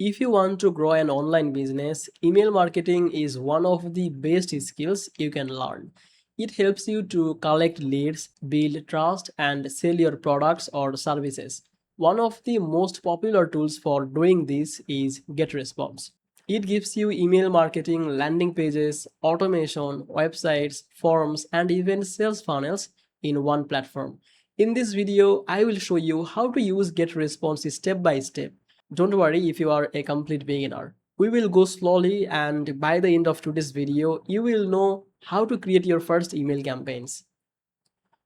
If you want to grow an online business, email marketing is one of the best skills you can learn. It helps you to collect leads, build trust, and sell your products or services. One of the most popular tools for doing this is GetResponse. It gives you email marketing, landing pages, automation, websites, forms, and even sales funnels in one platform. In this video, I will show you how to use GetResponse step by step. Don't worry if you are a complete beginner. We will go slowly, and by the end of today's video, you will know how to create your first email campaigns.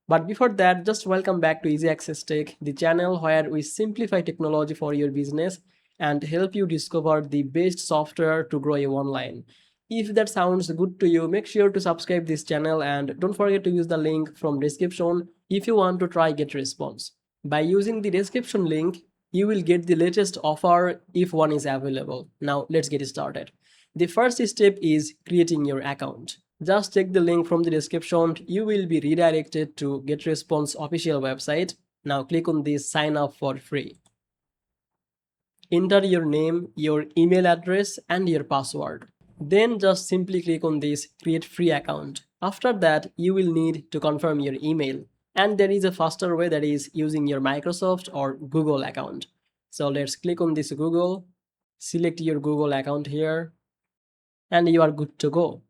But before that, just welcome back to Easy Access Tech, the channel where we simplify technology for your business and help you discover the best software to grow you online. If that sounds good to you, make sure to subscribe this channel and don't forget to use the link from description if you want to try GetResponse. By using the description link, you will get the latest offer if one is available. Now let's get started. The first step is creating your account. Just check the link from the description. You will be redirected to GetResponse official website. Now click on this sign up for free. Enter your name, your email address, and your password. Then just simply click on this create free account. After that, you will need to confirm your email. And there is a faster way, that is using your Microsoft or Google account. So let's click on this Google, select your Google account here, and you are good to go.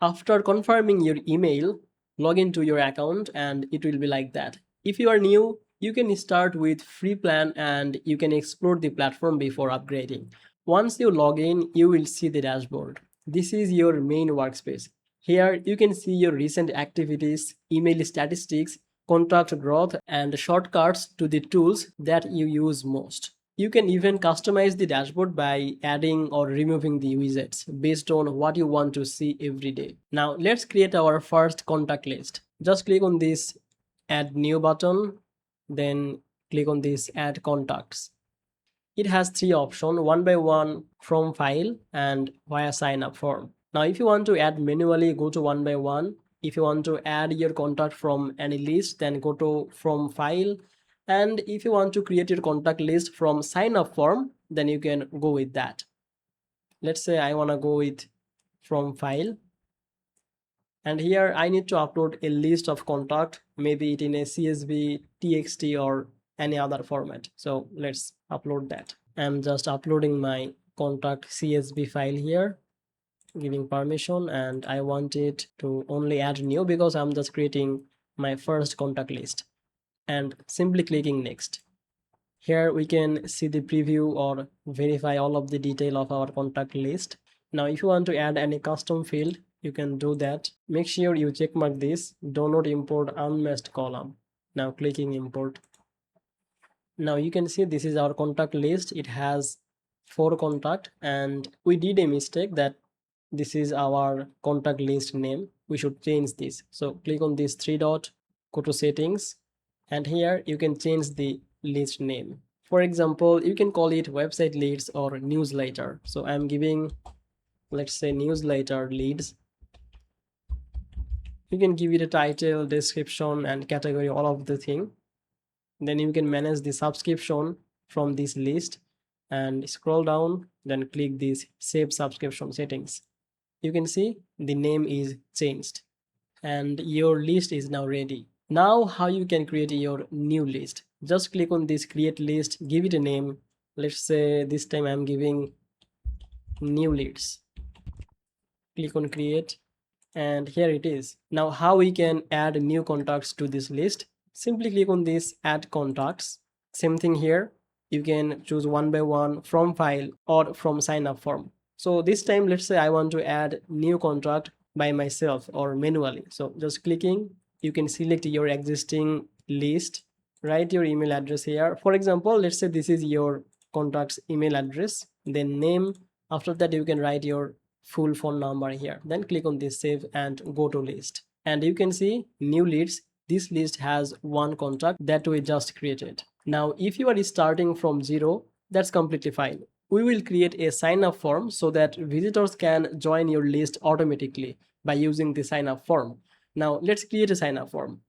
After confirming your email, log into your account and it will be like that. If you are new, you can start with free plan and you can explore the platform before upgrading. Once you log in, you will see the dashboard. This is your main workspace. Here you can see your recent activities, email statistics, contact growth, and shortcuts to the tools that you use most. You can even customize the dashboard by adding or removing the widgets based on what you want to see every day. Now let's create our first contact list. Just click on this add new button, then click on this add contacts. It has three options, one by one, from file, and via sign up form. Now if you want to add manually, go to one by one. If you want to add your contact from any list, then go to from file. And if you want to create your contact list from sign up form, then you can go with that. Let's say I want to go with from file. And here I need to upload a list of contact, maybe it in a CSV, TXT, or any other format. So let's upload that. I'm just uploading my contact CSV file here, giving permission, and I want it to only add new because I'm just creating my first contact list, and simply clicking next. Here we can see the preview or verify all of the detail of our contact list. Now if you want to add any custom field, you can do that. Make sure you check mark this, do not import unmatched column. Now clicking import. Now you can see this is our contact list. It has 4 contact, and we did a mistake that this is our contact list name. We should change this. So click on this 3 dot, go to settings, and here you can change the list name. For example, you can call it website leads or newsletter. So I'm giving, let's say, newsletter leads. You can give it a title, description, and category, all of the thing. Then you can manage the subscription from this list and scroll down, then click this save subscription settings. You can see the name is changed and your list is now ready. Now how you can create your new list? Just click on this create list, give it a name. Let's say this time I'm giving new leads. Click on create, and here it is. Now how we can add new contacts to this list? Simply click on this add contacts. Same thing here, you can choose one by one, from file, or from sign up form. So this time, let's say I want to add new contact by myself or manually. So just clicking, you can select your existing list, write your email address here. For example, let's say this is your contact's email address, then name. After that, you can write your full phone number here, then click on this save and go to list, and you can see new leads. This list has 1 contact that we just created. Now if you are starting from 0, that's completely fine. We will create a sign up form so that visitors can join your list automatically by using the sign up form. Now let's create a sign up form.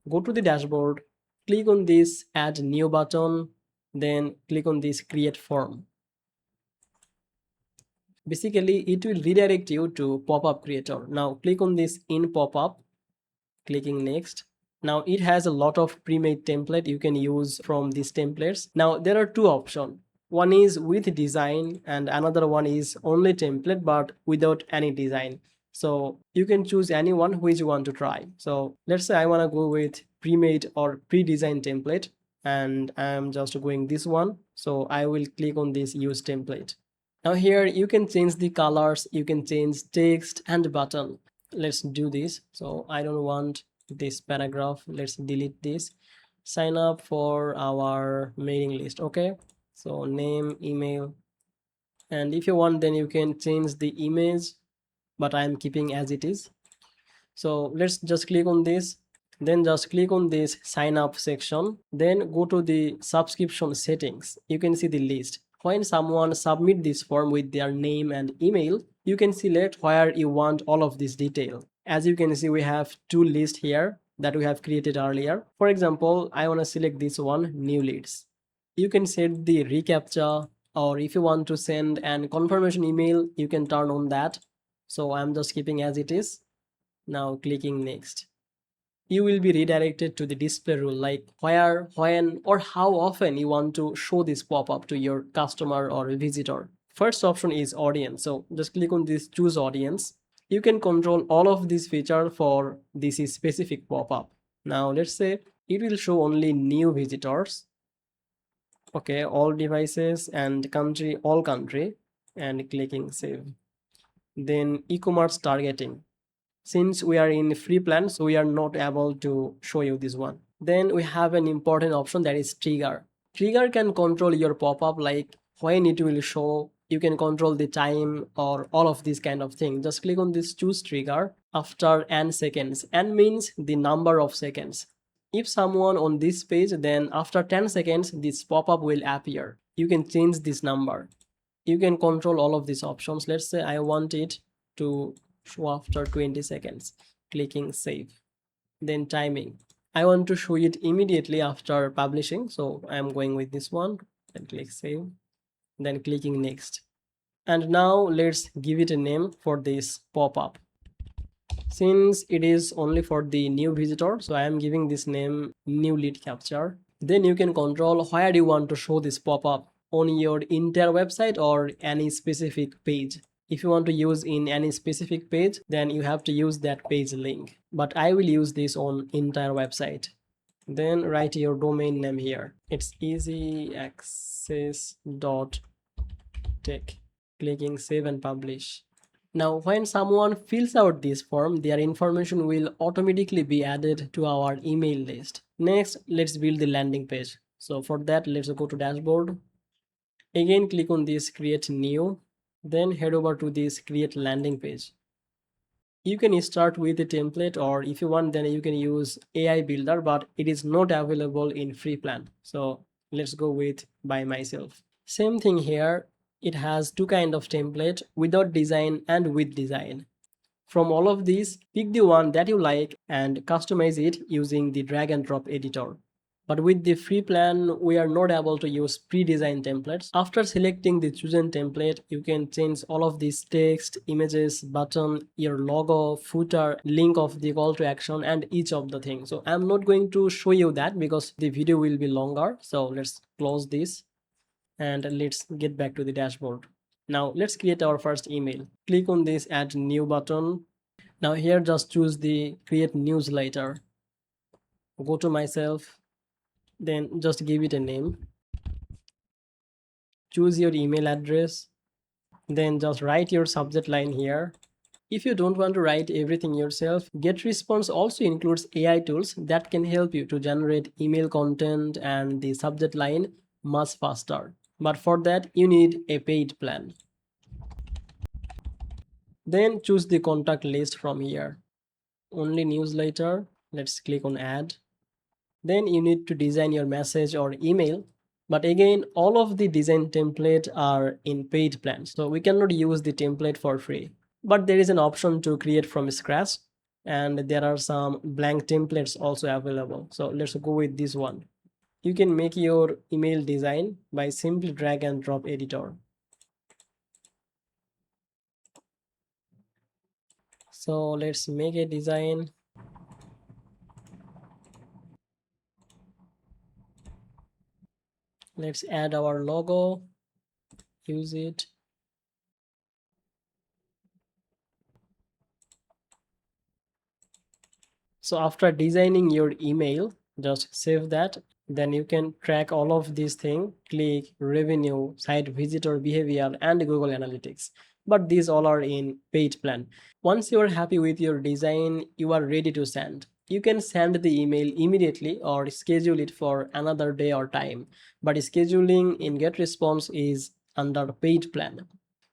Go to the dashboard, click on this add new button, then click on this create form. Basically, it will redirect you to pop-up creator. Now click on this in pop-up, clicking next. Now it has a lot of pre-made template you can use from these templates. Now there are two options. One is with design and another one is only template but without any design. So you can choose any one which you want to try. So let's say I want to go with pre-made or pre-designed template, and I'm just going this one. So I will click on this use template. Now here you can change the colors, you can change text and button. Let's do this. So I don't want this paragraph, let's delete this. Sign up for our mailing list. Okay, so name, email, and if you want then you can change the image, but I'm keeping as it is. So let's just click on this, then just click on this sign up section, then go to the subscription settings. You can see the list. When someone submit this form with their name and email, you can select where you want all of this detail. As you can see, we have two lists here that we have created earlier. For example, I want to select this one, new leads. You can set the reCAPTCHA, or if you want to send an confirmation email, you can turn on that. So I'm just keeping as it is. Now clicking next. You will be redirected to the display rule, like where, when, or how often you want to show this pop-up to your customer or visitor. First option is audience. So just click on this choose audience. You can control all of these features for this specific pop-up. Now let's say it will show only new visitors. Okay, all devices and country, all country, and clicking save. Then e-commerce targeting. Since we are in free plan, so we are not able to show you this one. Then we have an important option, that is trigger. Trigger can control your pop-up, like when it will show. You can control the time or all of these kind of things. Just click on this choose trigger after n seconds. N means the number of seconds. If someone on this page, then after 10 seconds this pop-up will appear. You can change this number. You can control all of these options. Let's say I want it to show after 20 seconds. Clicking save. Then timing. I want to show it immediately after publishing, so I'm going with this one. Then click save. Then clicking next. And now let's give it a name for this pop-up. Since it is only for the new visitor, so I am giving this name new lead capture. Then you can control where you want to show this pop-up, on your entire website or any specific page. If you want to use in any specific page, then you have to use that page link. But I will use this on entire website. Then write your domain name here. It's easyaccess.tech. Clicking save and publish. Now, when someone fills out this form, their information will automatically be added to our email list. Next, let's build the landing page. So for that, let's go to dashboard. Again, click on this create new, then head over to this create landing page. You can start with a template, or if you want then you can use AI builder, but it is not available in free plan. So let's go with by myself. Same thing here. It has two kind of template, without design and with design. From all of these, pick the one that you like and customize it using the drag and drop editor. But with the free plan, we are not able to use pre-designed templates. After selecting the chosen template, you can change all of these text, images, button, your logo, footer, link of the call to action, and each of the things. So I'm not going to show you that because the video will be longer. So let's close this and let's get back to the dashboard. Now let's create our first email. Click on this add new button. Now here just choose the create newsletter. Go to myself, then just give it a name. Choose your email address, then just write your subject line here. If you don't want to write everything yourself, GetResponse also includes AI tools that can help you to generate email content and the subject line much faster. But for that, you need a paid plan. Then choose the contact list from here. Only newsletter. Let's click on add. Then you need to design your message or email. But again, all of the design template are in paid plans, so we cannot use the template for free. But there is an option to create from scratch, and there are some blank templates also available. So let's go with this one. You can make your email design by simply drag and drop editor. So let's make a design. Let's add our logo, use it. So after designing your email, just save that. Then you can track all of these things: click, revenue, site visitor behavior, and Google Analytics. But these all are in paid plan. Once you are happy with your design, you are ready to send. You can send the email immediately or schedule it for another day or time. But scheduling in GetResponse is under paid plan.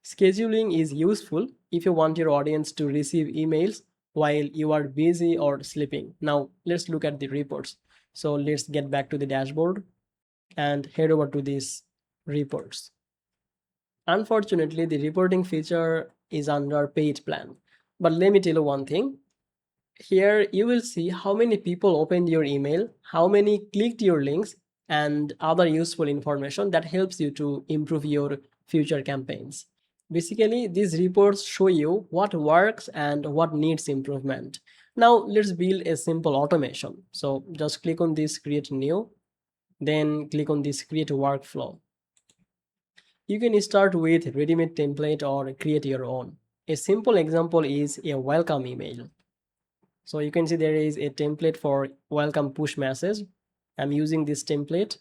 Scheduling is useful if you want your audience to receive emails while you are busy or sleeping. Now, let's look at the reports. So, let's get back to the dashboard and head over to these reports. Unfortunately, the reporting feature is under paid plan. But let me tell you one thing. Here you will see how many people opened your email, how many clicked your links, and other useful information that helps you to improve your future campaigns. Basically, these reports show you what works and what needs improvement. Now let's build a simple automation. So just click on this create new, then click on this create workflow. You can start with ready-made template or create your own. A simple example is a welcome email. So you can see there is a template for welcome push message. I'm using this template.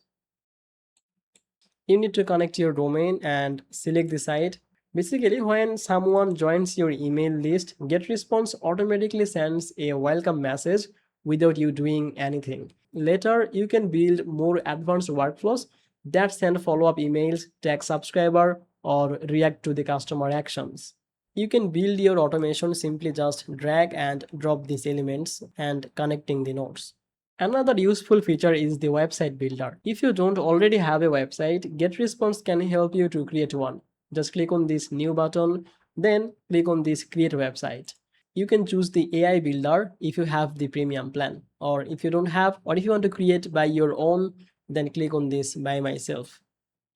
You need to connect your domain and select the site. Basically, when someone joins your email list, GetResponse automatically sends a welcome message without you doing anything. Later, you can build more advanced workflows that send follow-up emails, tag subscriber, or react to the customer actions. You can build your automation simply just drag and drop these elements and connecting the nodes. Another useful feature is the website builder. If you don't already have a website, GetResponse can help you to create one. Just click on this new button, then click on this create website. You can choose the AI builder if you have the premium plan, or if you don't have, or if you want to create by your own, then click on this by myself.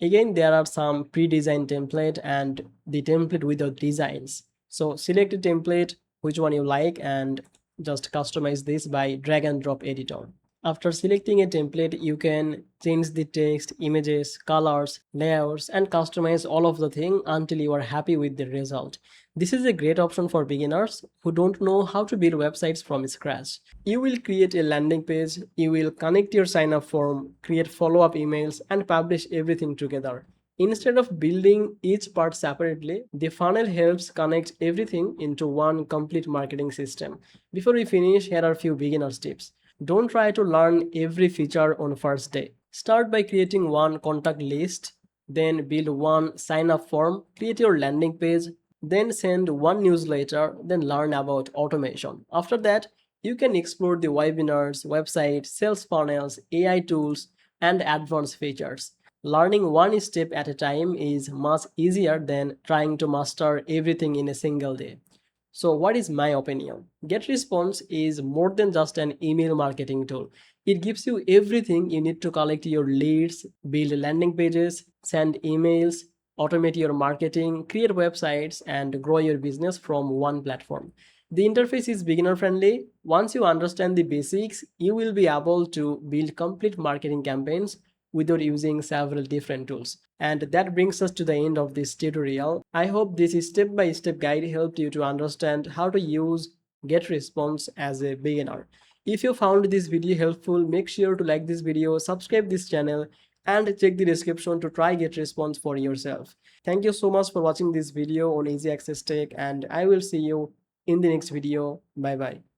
Again, there are some pre-designed template and the template without designs. So select a template, which one you like, and just customize this by drag and drop editor. After selecting a template, you can change the text, images, colors, layouts, and customize all of the thing until you are happy with the result. This is a great option for beginners who don't know how to build websites from scratch. You will create a landing page, you will connect your sign up form, create follow-up emails, and publish everything together. Instead of building each part separately, the funnel helps connect everything into one complete marketing system. Before we finish, here are a few beginners tips. Don't try to learn every feature on first day. Start by creating one contact list, then build one sign up form, create your landing page, then send one newsletter, then learn about automation. After that, you can explore the webinars, websites, sales funnels, AI tools, and advanced features. Learning one step at a time is much easier than trying to master everything in a single day. So, what is my opinion? GetResponse is more than just an email marketing tool. It gives you everything you need to collect your leads, build landing pages, send emails, automate your marketing, create websites, and grow your business from one platform. The interface is beginner friendly. Once you understand the basics, you will be able to build complete marketing campaigns without using several different tools. And that brings us to the end of this tutorial. I hope this step-by-step guide helped you to understand how to use GetResponse as a beginner. If you found this video helpful, make sure to like this video, subscribe this channel, and check the description to try GetResponse for yourself. Thank you so much for watching this video on Easy Access Tech, and I will see you in the next video. Bye bye.